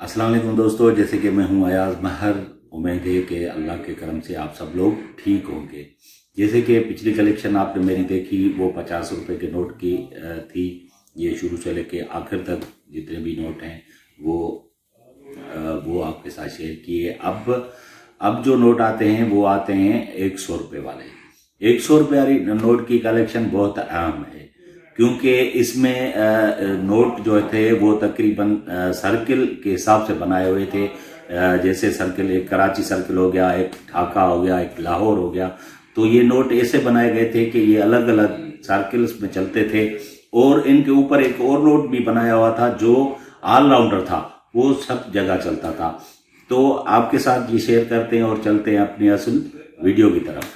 अस्सलाम वालेकुम दोस्तों, जैसे कि मैं हूं अयाज महर। उम्मीद है कि अल्लाह के करम से आप सब लोग ठीक होंगे। जैसे कि पिछली कलेक्शन आपने मेरी देखी, वो 50 रुपए के नोट की थी। ये शुरू से लेके आखिर तक जितने भी नोट हैं वो आपके साथ शेयर किए। अब जो नोट आते हैं वो आते हैं 100 रुपये वाले। 100 रुपये वाली नोट की कलेक्शन बहुत अहम है, क्योंकि इसमें नोट जो थे वो तकरीबन सर्किल के हिसाब से बनाए हुए थे। जैसे सर्किल, एक कराची सर्किल हो गया, एक ढाका हो गया, एक लाहौर हो गया। तो ये नोट ऐसे बनाए गए थे कि ये अलग अलग सर्किल्स में चलते थे। और इनके ऊपर एक और नोट भी बनाया हुआ था जो ऑलराउंडर था, वो सब जगह चलता था। तो आपके साथ ये शेयर करते हैं और चलते हैं अपनी असल वीडियो की तरफ।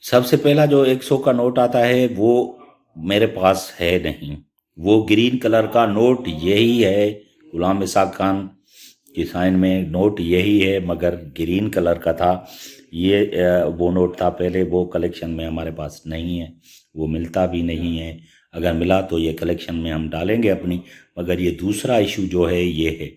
सबसे पहला जो 100 का नोट आता है वो मेरे पास है नहीं। वो ग्रीन कलर का नोट यही है, गुलाम इसाक खान की साइन में नोट यही है, मगर ग्रीन कलर का था। ये वो नोट था पहले, वो कलेक्शन में हमारे पास नहीं है, वो मिलता भी नहीं है। अगर मिला तो ये कलेक्शन में हम डालेंगे अपनी। मगर ये दूसरा इशू जो है ये है,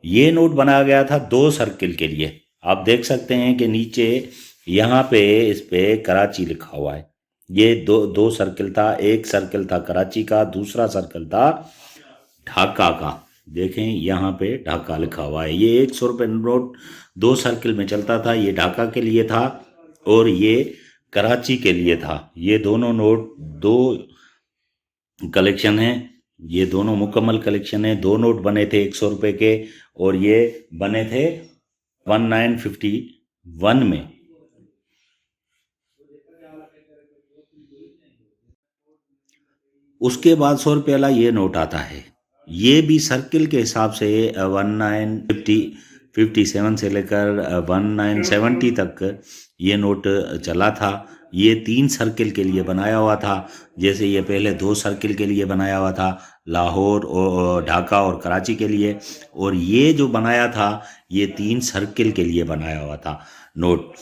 ये नोट बनाया गया था 2 सर्किल के लिए। आप देख सकते हैं कि नीचे यहाँ पे इस पे कराची लिखा हुआ है। ये दो सर्किल था, एक सर्किल था कराची का, दूसरा सर्किल था ढाका का। देखें यहाँ पे ढाका लिखा हुआ है। ये 100 रुपये नोट 2 सर्किल में चलता था। ये ढाका के लिए था और ये कराची के लिए था। ये दोनों नोट 2 कलेक्शन है, ये दोनों मुकम्मल कलेक्शन है। 2 नोट बने थे 100 रुपये के और ये बने थे 1951 में। उसके बाद 100 रुपये वाला ये नोट आता है। ये भी सर्किल के हिसाब से 1957 से लेकर 1970 तक ये नोट चला था। ये 3 सर्किल के लिए बनाया हुआ था। जैसे ये पहले 2 सर्किल के लिए बनाया हुआ था, लाहौर और ढाका और कराची के लिए। और ये जो बनाया था ये 3 सर्किल के लिए बनाया हुआ था नोट।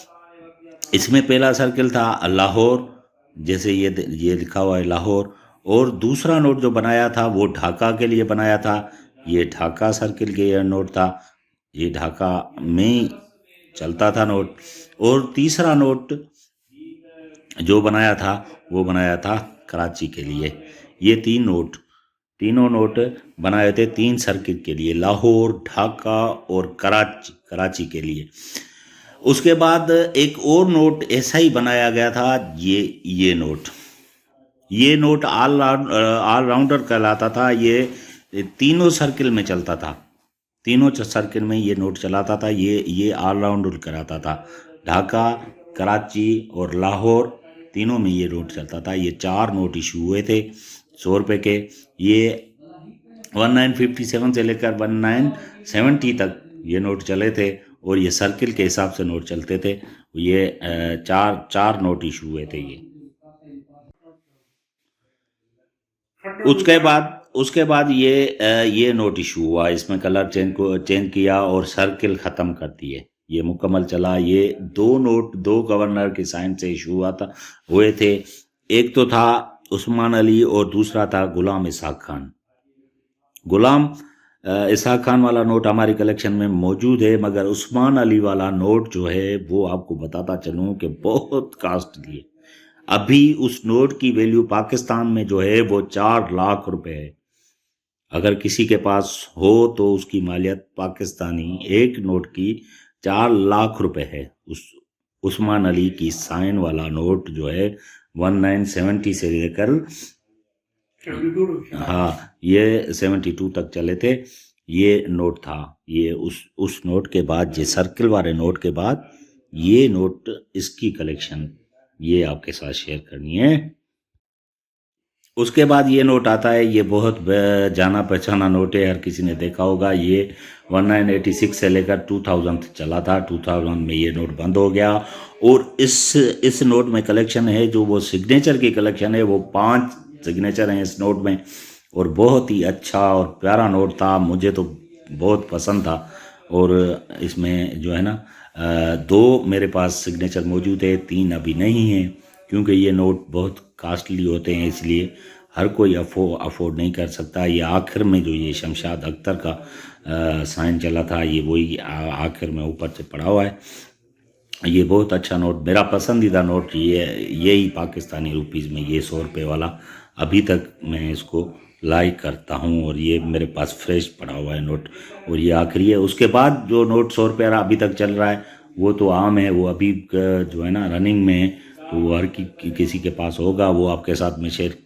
इसमें पहला सर्किल था लाहौर, जैसे ये लिखा हुआ है लाहौर। और दूसरा नोट जो बनाया था वो ढाका के लिए बनाया था। ये ढाका सर्किल के ये नोट था, ये ढाका में चलता था नोट। और तीसरा नोट जो बनाया था वो बनाया था कराची के लिए। ये तीनों नोट बनाए थे 3 सर्किल के लिए, लाहौर, ढाका और कराची के लिए। उसके बाद एक और नोट ऐसा ही बनाया गया था, ये नोट ऑल राउंडर कहलाता था। ये तीनों सर्किल में चलता था, तीनों सर्किल में ये नोट चलाता था। ये ऑल राउंडर कहलाता था। ढाका, कराची और लाहौर तीनों में ये नोट चलता था। ये 4 नोट इशू हुए थे 100 रुपये के। ये 1957 से लेकर 1970 तक ये नोट चले थे और ये सर्किल के हिसाब से नोट चलते थे। ये चार नोट इशू हुए थे ये। उसके बाद ये नोट इशू हुआ। इसमें कलर चेंज किया और सर्किल ख़त्म कर दिए। ये मुकम्मल चला। ये 2 नोट 2 गवर्नर की साइन से इशू हुए थे। एक तो था उस्मान अली और दूसरा था गुलाम इसाक खान। गुलाम इसाक खान वाला नोट हमारी कलेक्शन में मौजूद है, मगर उस्मान अली वाला नोट जो है वो आपको बताता चलूँ कि बहुत कास्टली है। अभी उस नोट की वैल्यू पाकिस्तान में जो है वो 4 लाख रुपए है। अगर किसी के पास हो तो उसकी मालियत पाकिस्तानी एक नोट की 4 लाख रुपए है। उस्मान अली की साइन वाला नोट जो है 1970 से लेकर ये 72 तक चले थे। ये नोट था। ये उस नोट के बाद, ये सर्किल वाले नोट के बाद ये नोट, इसकी कलेक्शन ये आपके साथ शेयर करनी है। उसके बाद ये नोट आता है। ये बहुत जाना पहचाना नोट है, हर किसी ने देखा होगा। ये 1986 से लेकर 2000 चला था। 2000 में ये नोट बंद हो गया। और इस नोट में कलेक्शन है, जो वो सिग्नेचर की कलेक्शन है, वो 5 सिग्नेचर हैं इस नोट में। और बहुत ही अच्छा और प्यारा नोट था, मुझे तो बहुत पसंद था। और इसमें जो है ना 2 मेरे पास सिग्नेचर मौजूद है, 3 अभी नहीं है, क्योंकि ये नोट बहुत कास्टली होते हैं, इसलिए हर कोई अफोर्ड नहीं कर सकता। ये आखिर में जो ये शमशाद अख्तर का साइन चला था, ये वही आखिर में ऊपर से पड़ा हुआ है। ये बहुत अच्छा नोट, मेरा पसंदीदा नोट ये ही पाकिस्तानी रुपीज़ में, ये 100 रुपये वाला अभी तक मैं इसको लाइक करता हूँ, और ये मेरे पास फ्रेश पड़ा हुआ है नोट, और ये आखिरी है। उसके बाद जो नोट 100 रुपये वाला अभी तक चल रहा है वो तो आम है, वो अभी जो है ना रनिंग में है, तो वो हर किसी के पास होगा, वो आपके साथ में शेयर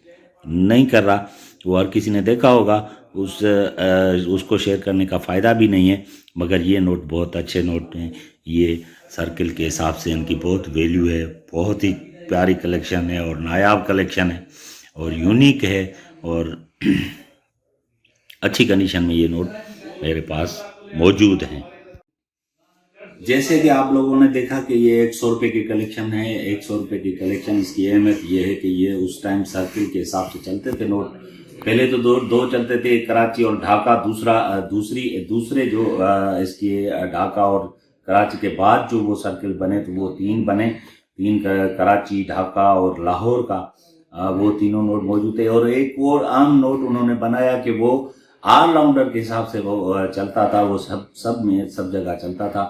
नहीं कर रहा, वो हर किसी ने देखा होगा, उसको शेयर करने का फ़ायदा भी नहीं है। मगर ये नोट बहुत अच्छे नोट हैं, ये सर्किल के हिसाब से इनकी बहुत वैल्यू है, बहुत ही प्यारी कलेक्शन है और नायाब कलेक्शन है और यूनिक है, और अच्छी कंडीशन में ये नोट मेरे पास मौजूद हैं। जैसे कि आप लोगों ने देखा कि ये 100 रुपये की कलेक्शन है। 100 रुपये की कलेक्शन, इसकी अहमियत ये है कि ये उस टाइम सर्किल के हिसाब से चलते थे नोट। पहले तो दो चलते थे, कराची और ढाका। दूसरे जो इसके ढाका और कराची के बाद जो वो सर्किल बने, तो वो 3 बने, 3 कराची, ढाका और लाहौर का, वो तीनों नोट मौजूद थे। और एक और आम नोट उन्होंने बनाया कि वो ऑलराउंडर के हिसाब से वो चलता था, वो सब जगह चलता था।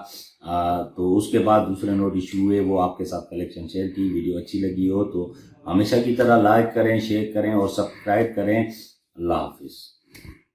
तो उसके बाद दूसरे नोट इशू हुए, वो आपके साथ कलेक्शन शेयर की। वीडियो अच्छी लगी हो तो हमेशा की तरह लाइक करें, शेयर करें और सब्सक्राइब करें। अल्लाह हाफिज़।